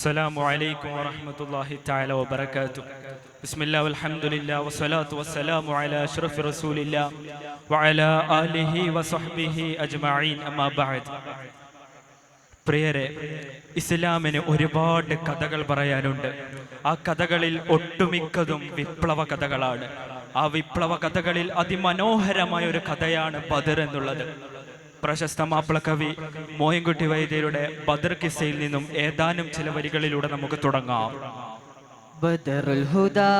അസ്സലാമു അലൈക്കും വറഹ്മത്തുള്ളാഹി തആല വബറകാതുഹു. ബിസ്മില്ലാഹി വൽഹംദുലില്ലാഹി വസ്സലാത്തു വസ്സലാമു അലാ അഷ്റഫി റസൂലില്ലാഹി വഅലാ ആലിഹി വസഹ്ബിഹി അജ്മഈൻ. അമ്മാ ബഅദ്. പ്രിയരെ, ഇസ്ലാമിന് ഒരുപാട് കഥകൾ പറയാനുണ്ട്. ആ കഥകളിൽ ഒട്ടുമിക്കതും വിപ്ലവ കഥകളാണ്. ആ വിപ്ലവ കഥകളിൽ അതിമനോഹരമായ ഒരു കഥയാണ് ബദർ എന്നുള്ളത്. പ്രശസ്ത മാപ്പിളക്കവി മോയിൻകുട്ടി വൈദ്യരുടെ ബദർ കിസ്സയിൽ നിന്നും ഏതാനും ചില വരികളിലൂടെ നമുക്ക് തുടങ്ങാം. ബദറുൽ ഹുദാ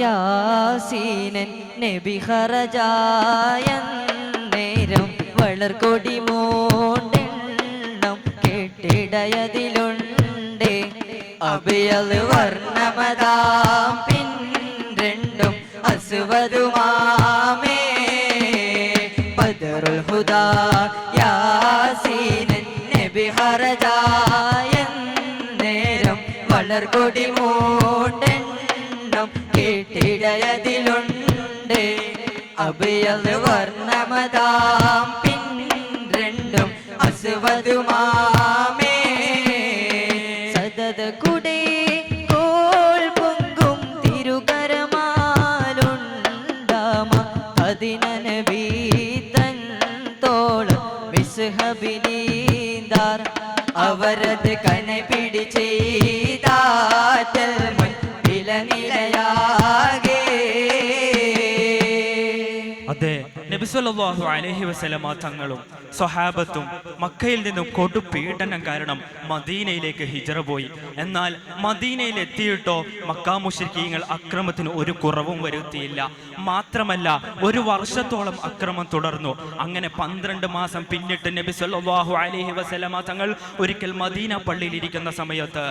യാസീനൻ നബി ഖറജായ നേരം വളർകൊടി മൂണ്ടെണ്ണം കെട്ടിടയതിലുണ്ട് അബിയൽ വർണ്ണമതാം പിൻരണ്ടും അസ്വദുമാമേ. ബദറുൽ ഹുദാ യാസീനൻ നബി ഖറജായ നേരം വളർകൊടി മൂണ്ടെണ്ണം കെട്ടിടയതിലുണ്ട് അബിയൽ വർണ്ണമതാം പിൻരണ്ടും അസ്വദുമാമേ. സദദ കുടേ കോൾ പൊങ്കും തിരുകരമാലുണ്ടാമ അതിനബീതൻ തോളം മിസ്ഹബിനീന്താർ അവരത് കനപിടി ചെയ്താറ്റൽ മുൻ വിലനിലയാകെ. അതെ, നബി സല്ലല്ലാഹു അലൈഹി വസല്ലമ തങ്ങളും സ്വഹാബത്തും മക്കയിൽ നിന്നും കൊടുപീഡനം കാരണം മദീനയിലേക്ക് ഹിജ്റ പോയി. എന്നാൽ മദീനയിൽ എത്തിയിട്ടോ മക്കാ മുശ്രിക്കീങ്ങൾ അക്രമത്തിന് ഒരു കുറവും വരുത്തിയില്ല. മാത്രമല്ല, ഒരു വർഷത്തോളം അക്രമം തുടർന്നു. അങ്ങനെ 12 മാസം പിന്നിട്ട് നബി സല്ലല്ലാഹു അലൈഹി വസല്ലമ തങ്ങൾ ഒരിക്കൽ മദീന പള്ളിയിൽ ഇരിക്കുന്ന സമയത്ത്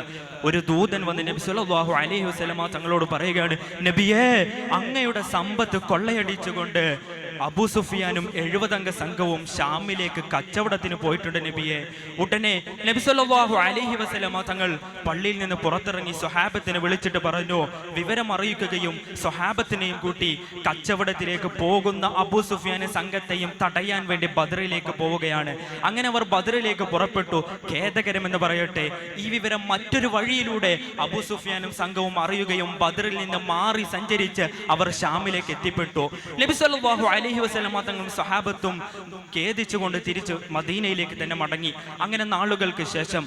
ഒരു ദൂതൻ വന്ന് നബി സല്ലല്ലാഹു അലൈഹി വസല്ലമ തങ്ങളോട് പറയുകയാണ്, നബിയേ, അങ്ങയുടെ സമ്പത്ത് കൊള്ളയടിച്ചുകൊണ്ട് അബൂ സുഫിയാനും 70 അംഗ സംഘവും ഷാമിലേക്ക് കച്ചവടത്തിന് പോയിട്ടുണ്ട് നബിയെ. ഉടനെ നബി സല്ലല്ലാഹു അലൈഹി വസല്ലമ തങ്ങൾ പള്ളിയിൽ നിന്ന് പുറത്തിറങ്ങി സ്വഹാബത്തിനെ വിളിച്ചിട്ട് പറഞ്ഞു, വിവരം അറിയിക്കുകയും സ്വഹാബത്തിനെയും കൂട്ടി കച്ചവടത്തിലേക്ക് പോകുന്ന അബൂ സുഫിയാനെ സംഘത്തെയും തടയാൻ വേണ്ടി ബദറിലേക്ക് പോവുകയാണ്. അങ്ങനെ അവർ ബദറിലേക്ക് പുറപ്പെട്ടു. ഖേദകരമെന്ന് പറയട്ടെ, ഈ വിവരം മറ്റൊരു വഴിയിലൂടെ അബൂ സുഫിയാനും സംഘവും അറിയുകയും ബദറിൽ നിന്ന് മാറി സഞ്ചരിച്ച് അവർ ഷാമിലേക്ക് എത്തിപ്പെട്ടു. നബി സല്ലല്ലാഹു അലൈഹി വസല്ലമ തങ്ങളും സഹാബത്തും ഖേദിച്ചുകൊണ്ട് തിരിച്ച് മദീനയിലേക്ക് തന്നെ മടങ്ങി. അങ്ങനെ നാളുകൾക്ക് ശേഷം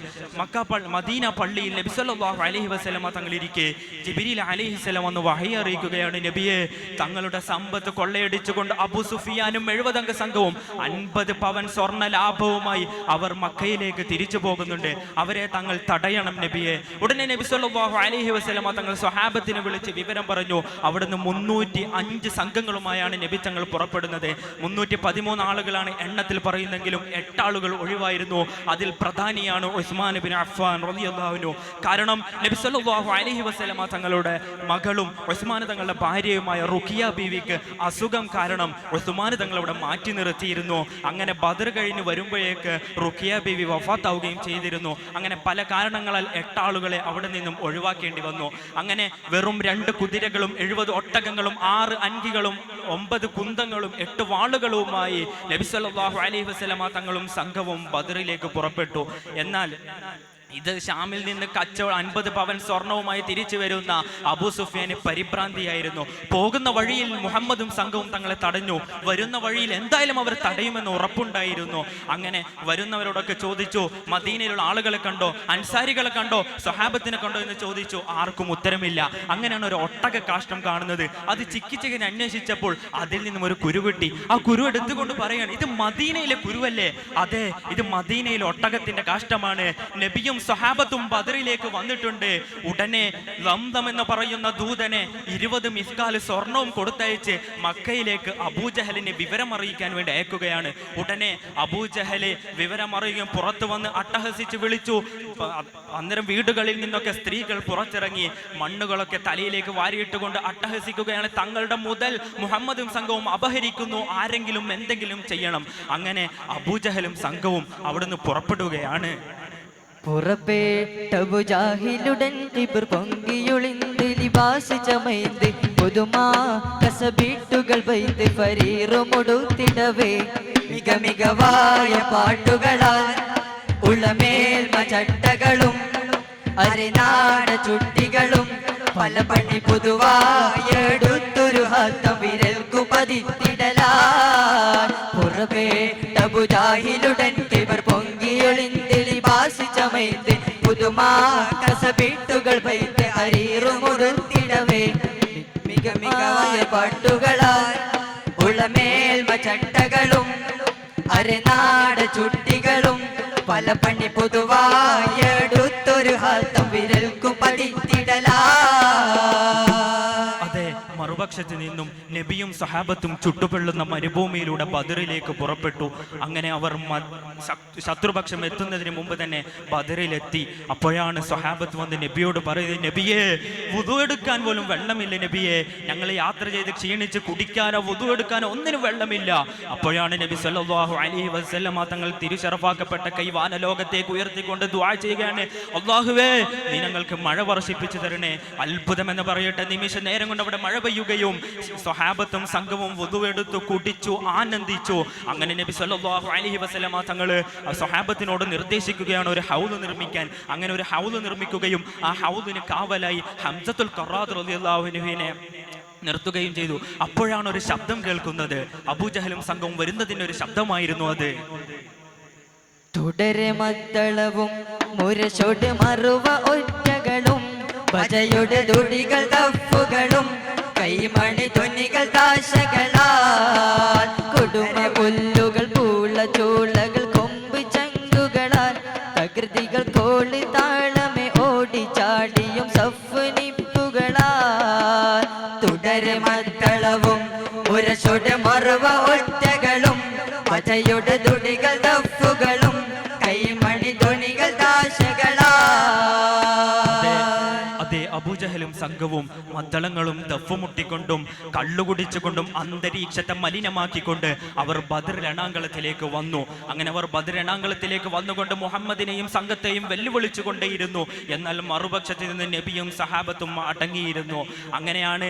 മദീന പള്ളിയിൽ നബി സല്ലല്ലാഹു അലൈഹി വസല്ലമ തങ്ങൾ ഇരിക്കെ ജിബ്രീൽ അലൈഹിസ്സലാം വന്ന് വഹി അറിയിക്കുകയാണ്, നബിയെ, തങ്ങളുടെ സമ്പത്ത് കൊള്ളയടിച്ചുകൊണ്ട് അബൂ സുഫിയാനും 70 അംഗ സംഘവും 50 പവൻ സ്വർണ്ണ ലാഭവുമായി അവർ മക്കയിലേക്ക് തിരിച്ചു പോകുന്നുണ്ട്. അവരെ തങ്ങൾ തടയണം നബിയെ. ഉടനെ നബി സല്ലല്ലാഹു അലൈഹി വസല്ലമ തങ്ങൾ സ്വഹാബത്തിനെ വിളിച്ച് വിവരം പറഞ്ഞു. അവിടുന്ന് 305 സംഘങ്ങളുമായാണ് നബി തങ്ങൾ പുറപ്പെടുന്നത്. 313 ആളുകളാണ് എണ്ണത്തിൽ പറയുന്നെങ്കിലും 8 ആളുകൾ ഒഴിവായിരുന്നു. അതിൽ പ്രധാനിയാണ് ഉസ്മാൻ ഇബ്നു അഫ്ഫാൻ റളിയല്ലാഹു അൻഹു. കാരണം നബി സല്ലല്ലാഹു അലൈഹി വസല്ലമ തങ്ങളുടെ മകളും ഉസ്മാൻ തങ്ങളുടെ ഭാര്യയുമായ റുഖിയ ബീവിക്ക് അസുഖം കാരണം ഉസ്മാൻ തങ്ങൾ അവിടെ മാറ്റി നിർത്തിയിരുന്നു. അങ്ങനെ ബദർ കഴിഞ്ഞ് വരുമ്പോഴേക്ക് റുഖിയ ബീവി വഫാത്താവുകയും ചെയ്തിരുന്നു. അങ്ങനെ പല കാരണങ്ങളാൽ 8 ആളുകളെ അവിടെ നിന്നും ഒഴിവാക്കേണ്ടി വന്നു. അങ്ങനെ വെറും 2 കുതിരകളും 70 ഒട്ടകങ്ങളും 6 അൻകികളും 9 കുന്തങ്ങളും 8 വാളുകളുമായി നബി സല്ലല്ലാഹു അലൈഹി വസല്ലമ തങ്ങളും സംഘവും ബദറിലേക്ക് പുറപ്പെട്ടു. എന്നാൽ ഇത് ഷാമിൽ നിന്ന് 50 പവൻ സ്വർണവുമായി തിരിച്ചു വരുന്ന അബൂ സുഫിയാന് പരിഭ്രാന്തിയായിരുന്നു. പോകുന്ന വഴിയിൽ മുഹമ്മദും സംഘവും തങ്ങളെ തടഞ്ഞു. വരുന്ന വഴിയിൽ എന്തായാലും അവർ തടയുമെന്ന് ഉറപ്പുണ്ടായിരുന്നു. അങ്ങനെ വരുന്നവരോടൊക്കെ ചോദിച്ചു, മദീനയിലുള്ള ആളുകളെ കണ്ടോ, അൻസാരികളെ കണ്ടോ, സ്വഹാബത്തിനെ കണ്ടോ എന്ന് ചോദിച്ചു. ആർക്കും ഉത്തരമില്ല. അങ്ങനെയാണ് ഒരു ഒട്ടക കാഷ്ടം കാണുന്നത്. അത് ചിക്കിച്ചിക്കിന് അന്വേഷിച്ചപ്പോൾ അതിൽ നിന്നും ഒരു കുരു കിട്ടി. ആ കുരു എടുത്തുകൊണ്ട് പറയാണ്, ഇത് മദീനയിലെ കുരുവല്ലേ? അതെ, ഇത് മദീനയിലെ ഒട്ടകത്തിന്റെ കാഷ്ടമാണ്. നബിയും സ്വഹാബത്തും ബദറിലേക്ക് വന്നിട്ടുണ്ട്. ഉടനെ ലംദം എന്ന് പറയുന്ന ദൂതനെ 20 മിസ്കാൽ സ്വർണവും കൊടുത്തയച്ച് മക്കയിലേക്ക് അബൂജഹലിനെ വിവരം അറിയിക്കാൻ വേണ്ടി അയക്കുകയാണ്. ഉടനെ അബൂജഹല് വിവരം അറിയുകയും പുറത്തു വന്ന് അട്ടഹസിച്ച് വിളിച്ചു. അന്നേരം വീടുകളിൽ നിന്നൊക്കെ സ്ത്രീകൾ പുറത്തിറങ്ങി മണ്ണുകളൊക്കെ തലയിലേക്ക് വാരിയിട്ടുകൊണ്ട് അട്ടഹസിക്കുകയാണ്, തങ്ങളുടെ മുതൽ മുഹമ്മദും സംഘവും അപഹരിക്കുന്നു, ആരെങ്കിലും എന്തെങ്കിലും ചെയ്യണം. അങ്ങനെ അബൂജഹലും സംഘവും അവിടുന്ന് പുറപ്പെടുകയാണ്. പുറപ്പെട്ട ബുജാഹിലുടൻ കിബർ പൊങ്കിയൊളിന്ത് ലിബാസ് ചമൈന്ത് പുതുമാ കസബീട്ടുകൾ വൈത്ത് ഫരീറുമുടുത്തിടവേ മിക മികവായ പാട്ടുകളാൽ ഉളമേൽമ ചട്ടകളും അരനാട ചുട്ടികളും പല പണി പുതുവായെടുത്തൊരു ഹത്തം വിരൽക്കു പതിത്തിടലാൻ പുറപേട്ട മുജാഹിലുടൻ കിബർ പൊങ്കിയൊളിന്തിലിബാസ് ചമയത്ത് പുതുമാ കസബീട്ടുകൾ വൈത്ത് ഹരീറുമുടുത്തിടവേ മികമികമായ പാട്ടുകളാൽ ഉളമേൽമ ചട്ടകളും അരനാട ചുട്ടികളും പല പണി പുതുവായെടുത്തൊരു ഹത്തം വിരൽക്കു പതിത്തിടലാ. അതെ, മറുപക്ഷത്ത് നിന്നും നബിയും സഹാബത്തും ചുട്ടുപൊള്ളുന്ന മരുഭൂമിയിലൂടെ ബദറിലേക്ക് പുറപ്പെട്ടു. അങ്ങനെ അവർ ശത്രുപക്ഷം എത്തുന്നതിന് മുമ്പ് തന്നെ ബദറിലെത്തി. അപ്പോഴാണ് സഹാബത്ത് വന്ന് നബിയോട് പറയുന്നത്, നബിയെ, വുദു എടുക്കാൻ പോലും വെള്ളമില്ല നബിയെ, ഞങ്ങൾ യാത്ര ചെയ്ത് ക്ഷീണിച്ച് കുടിക്കാനോ വുദു എടുക്കാനോ ഒന്നിനും വെള്ളമില്ല. അപ്പോഴാണ് നബി സല്ലല്ലാഹു അലൈഹി വസല്ലമ തങ്ങൾ തിരുശറഫാക്കപ്പെട്ട കൈ വാനലോകത്തേക്ക് ഉയർത്തിക്കൊണ്ട് ദുആ ചെയ്യുകയാണ്, അല്ലാഹുവേ, നീ ഞങ്ങൾക്ക് മഴ വർഷിപ്പിച്ചു തരണേ. അത്ഭുതം എന്ന് പറയട്ടെ, നിമിഷ നേരം കൊണ്ട് അവിടെ മഴ പെയ്യുകയും സ്വഹാബത്തും സംഘവും വുദു എടുത്തു കുടിച്ചു ആനന്ദിച്ചു. അങ്ങനെ നബി സല്ലല്ലാഹു അലൈഹി വസല്ലമ തങ്ങൾ സ്വഹാബത്തിനോട് നിർദ്ദേശിക്കുകയാണ് ഒരു ഹൗദ് നിർമ്മിക്കാൻ. അങ്ങനെ ഒരു ഹൗദ് നിർമ്മിക്കുകയും ആ ഹൗദിന് കാവലായി ഹംസത്തുൽ ഖറാദ് റളിയല്ലാഹു അൻഹുവിനെ നിർത്തുകയും ചെയ്തു. അപ്പോഴാണ് ഒരു ശബ്ദം കേൾക്കുന്നത്. അബൂജഹലും സംഘവും വരുന്നതിന്റെ ഒരു ശബ്ദമായിരുന്നു അത്. തുടരെ മദ്ദളവും മുരശോട് മറുവ ഒറ്റകളും ഭജയുടെ തുടികൾ തഫുകളും കൈമണി ധ്വനികൾ താശകളാൽ കൊടുമ പുല്ലുകൾ പൂള ചോളകൾ കൊമ്പ് ചങ്കുകളാൽ പ്രകൃതികൾ കോളി താളമേ ഓടി ചാടിയും സഫ് നിപ്പുകളാൽ തുടരെ മദ്ദളവും മുരശോട് മറുവ ഒറ്റകളും ഭജയുടെ തുടികൾ തഫുകളും കൈമണി ധ്വനികൾ താശകളാൽ. അബൂജഹലും സംഘവും മദ്ദളങ്ങളും ദഫ്മുട്ടിക്കൊണ്ടും കള്ളുകുടിച്ചുകൊണ്ടും അന്തരീക്ഷത്തെ മലിനമാക്കിക്കൊണ്ട് അവർ ബദർ രണാങ്കളത്തിലേക്ക് വന്നു. അങ്ങനെ അവർ ബദർ രണാങ്കളത്തിലേക്ക് വന്നുകൊണ്ട് മുഹമ്മദിനെയും സംഘത്തെയും വെല്ലുവിളിച്ചുകൊണ്ടേയിരുന്നു. എന്നാൽ മറുപക്ഷത്തിൽ നിന്ന് നബിയും സഹാബത്തും അടങ്ങിയിരുന്നു. അങ്ങനെയാണ്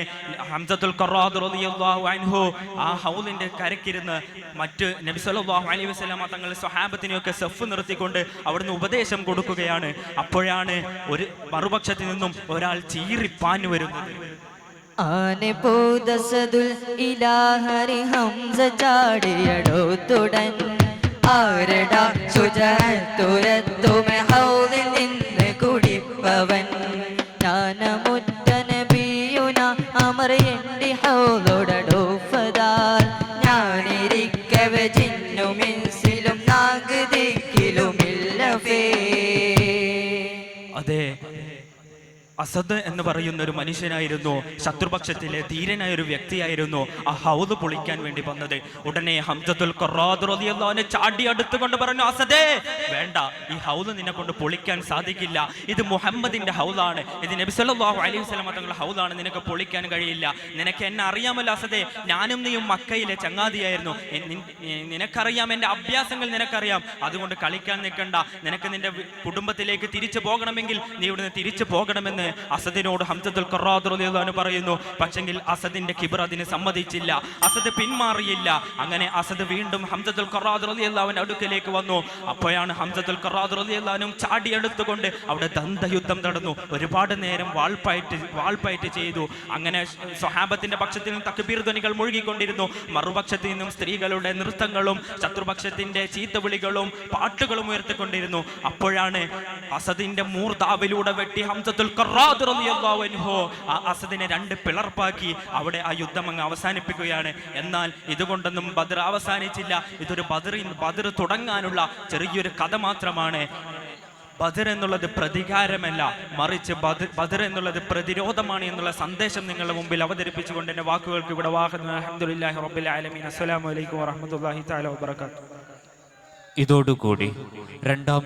ഹംസത്തുൽ ഖറാദ് റളിയല്ലാഹു അൻഹു ആ ഹൗലിന്റെ കരക്കിരുന്ന് മറ്റ് നബി സല്ലല്ലാഹു അലൈഹി വസല്ലമ തങ്ങൾ സഹാബത്തിനെയൊക്കെ സഫ് നിർത്തിക്കൊണ്ട് അവിടുന്ന് ഉപദേശം കൊടുക്കുകയാണ്. അപ്പോഴാണ് ഒരു മറുപക്ഷത്തിൽ നിന്നും ഒരാൾ ചീറിപ്പാഞ്ഞു വരുന്നത്. ആനപൂദസദുൽ ഇലാഹരി ഹംസ ചാടിയടോത്തുടൻ ആരടാ സുജഹത്തുരത്തുമെ ഹൗദിൽ നിന്ന് കുടിപ്പവൻ ജ്ഞാനമുറ്റ നബിയുന അമർ എന്റെ ഹൗദോടോഫതാൽ ഞാനിരിക്കവെ ജിന്നും ഇൻസിലും നാഗദിക്കിലുമില്ലഫേ. അതെ, അസദ് എന്ന് പറയുന്ന ഒരു മനുഷ്യനായിരുന്നു, ശത്രുപക്ഷത്തിലെ ധീരനായ ഒരു വ്യക്തിയായിരുന്നു ആ ഹൗദ് പൊളിക്കാൻ വേണ്ടി വന്നത്. ഉടനെ ഹംസത്തുൽ ഖറാദ് റളിയല്ലാഹു അൻഹു ചാടി അടുത്തുകൊണ്ട് പറഞ്ഞു, അസദേ, വേണ്ട, ഈ ഹൗദ് നിന്നെ കൊണ്ട് പൊളിക്കാൻ സാധിക്കില്ല. ഇത് മുഹമ്മദിന്റെ ഹൗദാണ്, ഇത് നബി സല്ലല്ലാഹു അലൈഹി വസല്ലമ തങ്ങളുടെ ഹൗദാണ്, നിനക്ക് പൊളിക്കാൻ കഴിയില്ല. നിനക്ക് എന്നെ അറിയാമല്ലോ അസദേ, ഞാനും നീയും മക്കയിലെ ചങ്ങാതിയായിരുന്നു, നിനക്കറിയാം, എൻ്റെ അഭ്യാസങ്ങൾ നിനക്കറിയാം, അതുകൊണ്ട് കളിക്കാൻ നിൽക്കണ്ട. നിനക്ക് നിന്റെ കുടുംബത്തിലേക്ക് തിരിച്ചു പോകണമെങ്കിൽ നീ ഇവിടുന്ന് തിരിച്ചു പോകണമെന്ന് അസദിനോട് ഹംസത്തുൽ ഖറാദ് റളിയല്ലാഹു അൻഹു പറയുന്നു. പക്ഷെങ്കിൽ അസദിന്റെ കിബ്ർ അതിന് സമ്മതിച്ചില്ല, അസദ് പിന്മാറിയില്ല. അങ്ങനെ അസദ് വീണ്ടും ഹംസത്തുൽ ഖറാദ് റളിയല്ലാഹു അൻഹു അടുക്കലേക്ക് വന്നു. അപ്പോഴാണ് ഹംസത്തുൽ ഖറാദ് റളിയല്ലാഹു അൻഹു ചാടിയെടുത്തുകൊണ്ട് അവിടെ ദന്തയുദ്ധം നടന്നു. ഒരുപാട് നേരം വാൾപ്പയറ്റ് ചെയ്തു. അങ്ങനെ സ്വഹാബത്തിന്റെ പക്ഷത്തിൽ നിന്ന് തക്ബീർ ധ്വനികൾ മുഴുകിക്കൊണ്ടിരുന്നു. മറുപക്ഷത്തിൽ നിന്നും സ്ത്രീകളുടെ നൃത്തങ്ങളും ശത്രുപക്ഷത്തിന്റെ ചീത്തവിളികളും പാട്ടുകളും ഉയർത്തിക്കൊണ്ടിരുന്നു. അപ്പോഴാണ് അസദിന്റെ മൂർധാവിലൂടെ വെട്ടി ഹംസത്തുൽ ഖറാദ് റളിയല്ലാഹു അൻഹു അസദിനെ രണ്ട് പിളർപ്പാക്കി അവിടെ ആ യുദ്ധം അങ്ങ് അവസാനിപ്പിക്കുകയാണ്. എന്നാൽ ഇതുകൊണ്ടൊന്നും ബദർ അവസാനിച്ചില്ല. ഇതൊരു ബദർ തുടങ്ങാനുള്ള ചെറിയൊരു കഥ മാത്രമാണ്. ബദർ എന്നുള്ളത് പ്രതികാരമല്ല, മറിച്ച് ബദർ എന്നുള്ളത് പ്രതിരോധമാണ് എന്നുള്ള സന്ദേശം നിങ്ങളുടെ മുമ്പിൽ അവതരിപ്പിച്ചുകൊണ്ട് എന്റെ വാക്കുകൾക്ക് ഇവിടെ അൽഹംദുലില്ലാഹി റബ്ബിൽ ആലമീൻ. അസ്സലാമു അലൈക്കും വറഹ്മത്തുള്ളാഹി തആല വബറകാതുഹു. ഇതോടുകൂടി രണ്ടാം